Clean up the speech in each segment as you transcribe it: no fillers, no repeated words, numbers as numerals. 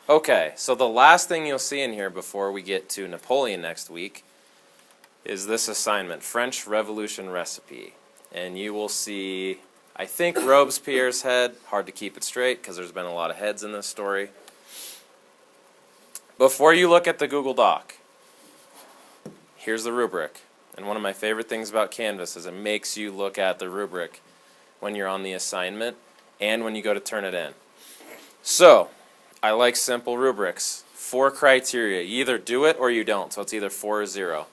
Okay, so the last thing you'll see in here before we get to Napoleon next week is this assignment, French Revolution recipe. And you will see, I think, Robespierre's head. Hard to keep it straight because there's been a lot of heads in this story. Before you look at the Google Doc, here's the rubric. And one of my favorite things about Canvas is it makes you look at the rubric when you're on the assignment and when you go to turn it in. So, I like simple rubrics. 4 criteria. You either do it or you don't. So it's either 4 or 0.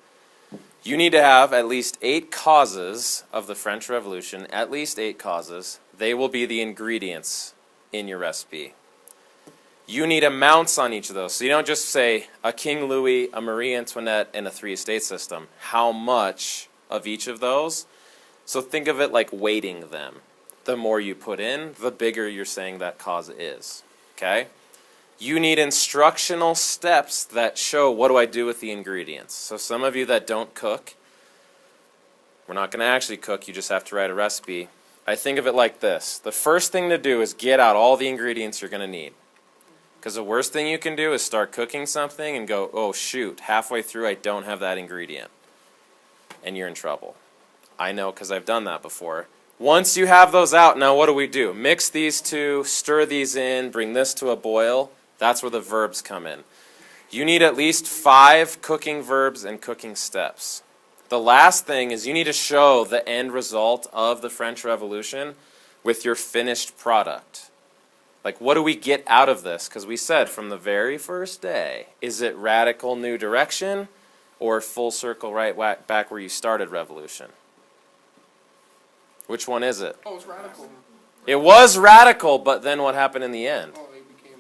You need to have at least 8 causes of the French Revolution. At least 8 causes. They will be the ingredients in your recipe. You need amounts on each of those. So you don't just say a King Louis, a Marie Antoinette, and a 3-estate system. How much of each of those? So think of it like weighting them. The more you put in, the bigger you're saying that cause is. Okay? You need instructional steps that show what do I do with the ingredients. So some of you that don't cook, we're not going to actually cook, you just have to write a recipe. I think of it like this. The first thing to do is get out all the ingredients you're going to need. Because the worst thing you can do is start cooking something and go, oh shoot, halfway through I don't have that ingredient. And you're in trouble. I know because I've done that before. Once you have those out, now what do? Mix these two, stir these in, bring this to a boil. That's where the verbs come in. You need at least 5 cooking verbs and cooking steps. The last thing is you need to show the end result of the French Revolution with your finished product. Like, what do we get out of this? Because we said from the very first day, is it radical new direction or full circle right back where you started revolution? Which one is it? Oh, it's radical. It was radical, but then what happened in the end? Oh, they became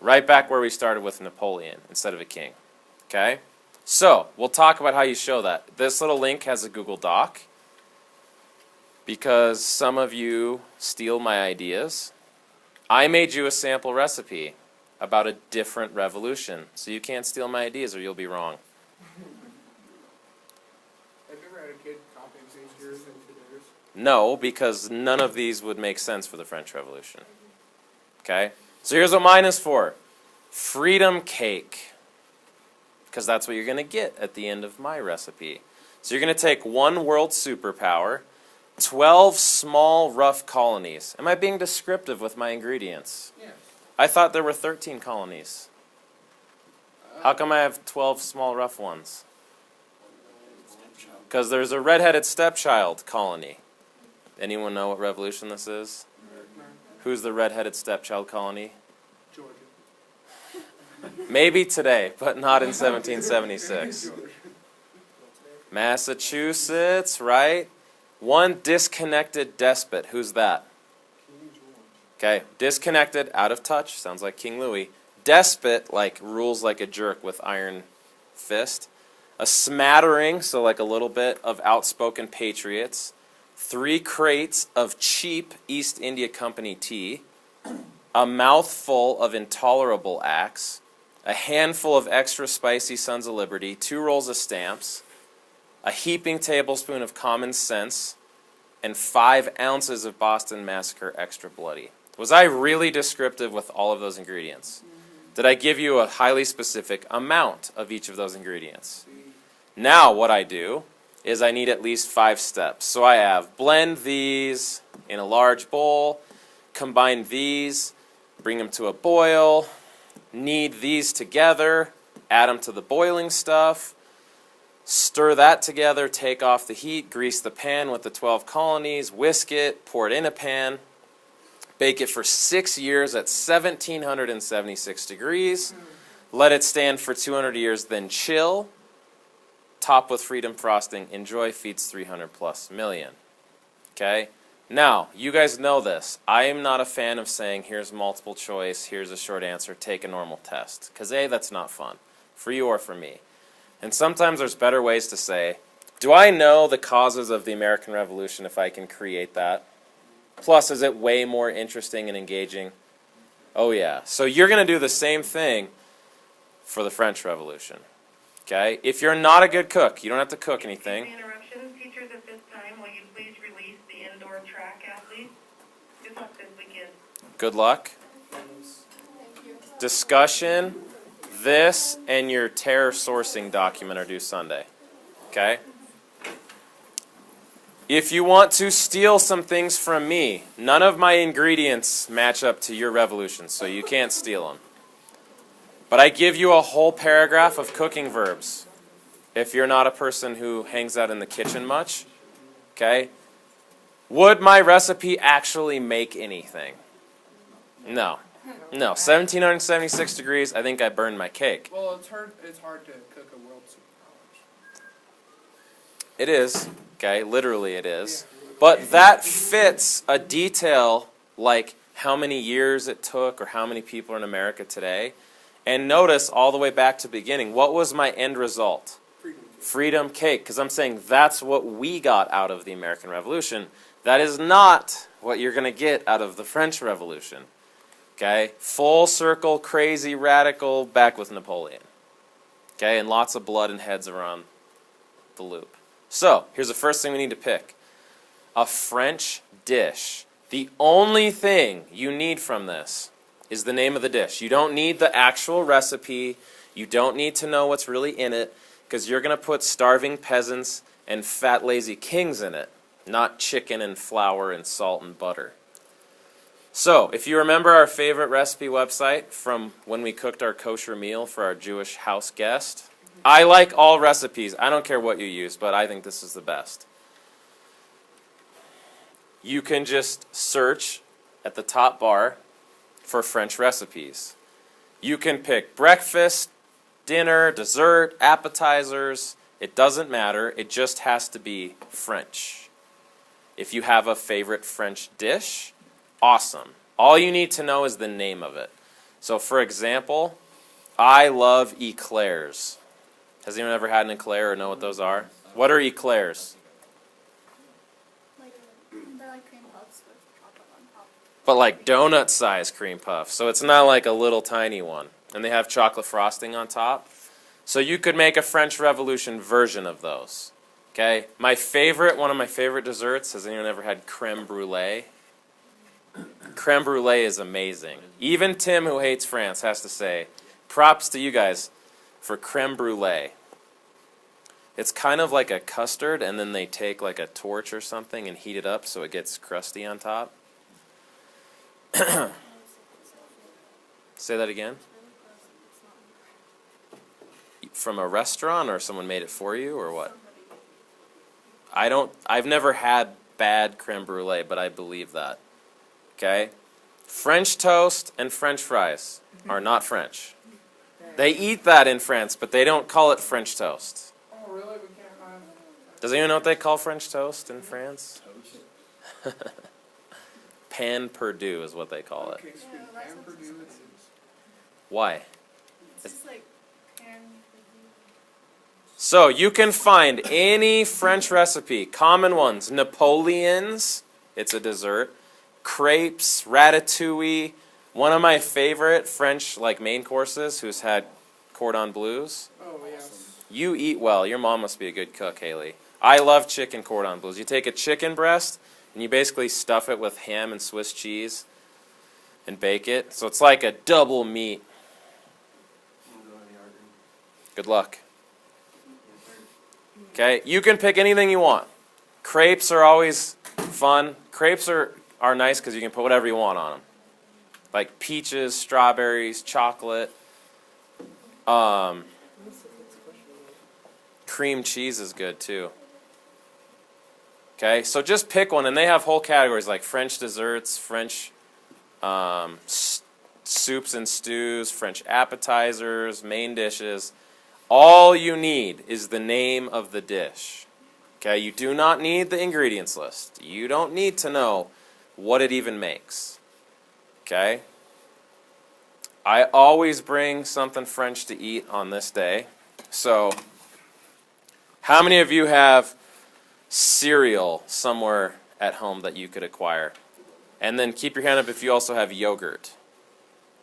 Right back where we started with Napoleon instead of a king. Okay? So, we'll talk about how you show that. This little link has a Google Doc because some of you steal my ideas. I made you a sample recipe about a different revolution, so you can't steal my ideas or you'll be wrong. Have you ever had a kid copying yours into theirs? No, because none of these would make sense for the French Revolution. Okay? So here's what mine is for. Freedom cake. Because that's what you're going to get at the end of my recipe. So you're going to take one world superpower, 12 small rough colonies. Am I being descriptive with my ingredients? Yes. I thought there were 13 colonies. How come I have 12 small rough ones? Because there's a red-headed stepchild colony. Anyone know what revolution this is? Who's the red-headed stepchild colony? Georgia. Maybe today, but not in 1776. Massachusetts, right? One disconnected despot. Who's that? Okay, disconnected, out of touch, sounds like King Louis. Despot, like rules like a jerk with iron fist. A smattering, so like a little bit of outspoken patriots. 3 crates of cheap East India Company tea. A mouthful of intolerable acts. A handful of extra spicy Sons of Liberty. 2 rolls of stamps. A heaping tablespoon of common sense. And 5 ounces of Boston Massacre extra bloody. Was I really descriptive with all of those ingredients? Did I give you a highly specific amount of each of those ingredients? Now what I do is I need at least 5 steps. So I have blend these in a large bowl, combine these, bring them to a boil, knead these together, add them to the boiling stuff, stir that together, take off the heat, grease the pan with the 12 colonies, whisk it, pour it in a pan, bake it for 6 years at 1776 degrees, let it stand for 200 years, then chill, top with freedom frosting, enjoy, feeds 300 plus million. Okay? Now, you guys know this. I am not a fan of saying, here's multiple choice, here's a short answer, take a normal test. Because A, that's not fun, for you or for me. And sometimes there's better ways to say, do I know the causes of the American Revolution if I can create that? Plus, is it way more interesting and engaging? Oh yeah. So you're going to do the same thing for the French Revolution. Okay? If you're not a good cook, you don't have to cook anything. Interruption. Teachers, at this time, will you please release the indoor track athletes? Good luck this weekend. Good luck. discussion, this, and your terror sourcing document are due Sunday. Okay? If you want to steal some things from me, none of my ingredients match up to your revolution, so you can't steal them. But I give you a whole paragraph of cooking verbs. If you're not a person who hangs out in the kitchen much, okay? Would my recipe actually make anything? No. No. 1776 degrees, I think I burned my cake. Well, it's hard to cook a world superpower. It is. Okay, literally it is. But that fits a detail like how many years it took or how many people are in America today. And notice all the way back to the beginning, what was my end result? Freedom cake. Because I'm saying that's what we got out of the American Revolution. That is not what you're going to get out of the French Revolution. Okay? Full circle, crazy, radical, back with Napoleon. Okay? And lots of blood and heads around the loop. So, here's the first thing we need to pick. A French dish. The only thing you need from this is the name of the dish. You don't need the actual recipe. You don't need to know what's really in it, because you're going to put starving peasants and fat, lazy kings in it, not chicken and flour and salt and butter. So, if you remember our favorite recipe website from when we cooked our kosher meal for our Jewish house guest, I like all recipes. I don't care what you use, but I think this is the best. You can just search at the top bar for French recipes. You can pick breakfast, dinner, dessert, appetizers. It doesn't matter. It just has to be French. If you have a favorite French dish, awesome. All you need to know is the name of it. So, for example, I love eclairs. Has anyone ever had an eclair or know what those are? What are eclairs? They're like cream puffs with chocolate on top. But like donut-sized cream puff. So it's not like a little tiny one. And they have chocolate frosting on top. So you could make a French Revolution version of those. Okay? One of my favorite desserts, has anyone ever had creme brulee? Creme brulee is amazing. Even Tim, who hates France, has to say, props to you guys for creme brulee. It's kind of like a custard, and then they take like a torch or something and heat it up so it gets crusty on top. Say that again? From a restaurant, or someone made it for you, or what? I've never had bad creme brulee, but I believe that. Okay? French toast and French fries are not French. They eat that in France, but they don't call it French toast. Oh, really? We can't have... Does anyone know what they call French toast in France? Pan Perdue is what they call it. Okay, sweet. And Purdue it is. Why? It's just like pan. So you can find any French recipe, common ones, Napoleon's, it's a dessert, crepes, ratatouille. One of my favorite French main courses, who's had cordon bleus. Oh, yes. You eat well. Your mom must be a good cook, Haley. I love chicken cordon bleus. You take a chicken breast and you basically stuff it with ham and Swiss cheese and bake it. So it's like a double meat. Good luck. Okay, you can pick anything you want. Crepes are always fun. Crepes are nice because you can put whatever you want on them. Like peaches, strawberries, chocolate. Cream cheese is good too. Okay, so just pick one, and they have whole categories like French desserts, French soups and stews, French appetizers, main dishes. All you need is the name of the dish. Okay, you do not need the ingredients list. You don't need to know what it even makes. Okay? I always bring something French to eat on this day. So, how many of you have cereal somewhere at home that you could acquire? And then keep your hand up if you also have yogurt.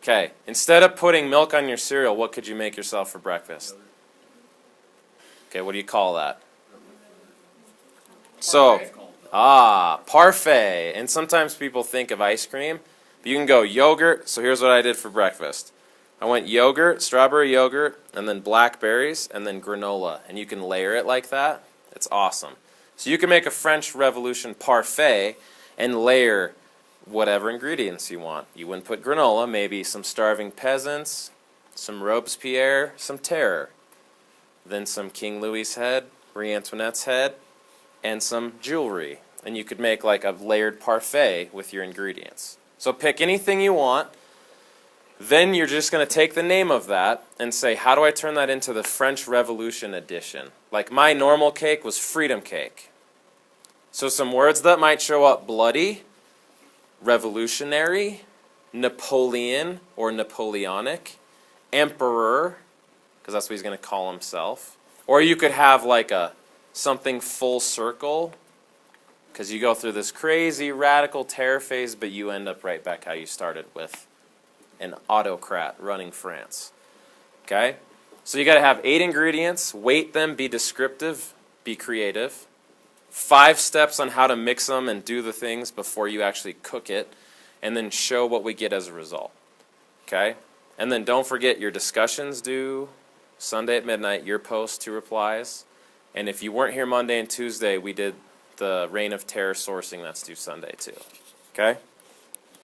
Okay, instead of putting milk on your cereal, what could you make yourself for breakfast? Okay, what do you call that? So, parfait. And sometimes people think of ice cream, but you can go yogurt. So here's what I did for breakfast. I went yogurt, strawberry yogurt, and then blackberries, and then granola. And you can layer it like that. It's awesome. So you can make a French Revolution parfait and layer whatever ingredients you want. You wouldn't put granola, maybe some starving peasants, some Robespierre, some terror. Then some King Louis's head, Marie Antoinette's head, and some jewelry. And you could make like a layered parfait with your ingredients. So pick anything you want. Then you're just going to take the name of that and say, how do I turn that into the French Revolution edition? Like my normal cake was freedom cake. So some words that might show up: bloody, revolutionary, Napoleon or Napoleonic, emperor, because that's what he's going to call himself. Or you could have like a something full circle, because you go through this crazy radical terror phase, but you end up right back how you started with an autocrat running France. Okay? So you got to have 8 ingredients, weight them, be descriptive, be creative. 5 steps on how to mix them and do the things before you actually cook it, and then show what we get as a result. Okay? And then don't forget your discussions due Sunday at midnight, your posts, 2 replies. And if you weren't here Monday and Tuesday, we did the Reign of Terror sourcing, that's due Sunday too. Okay?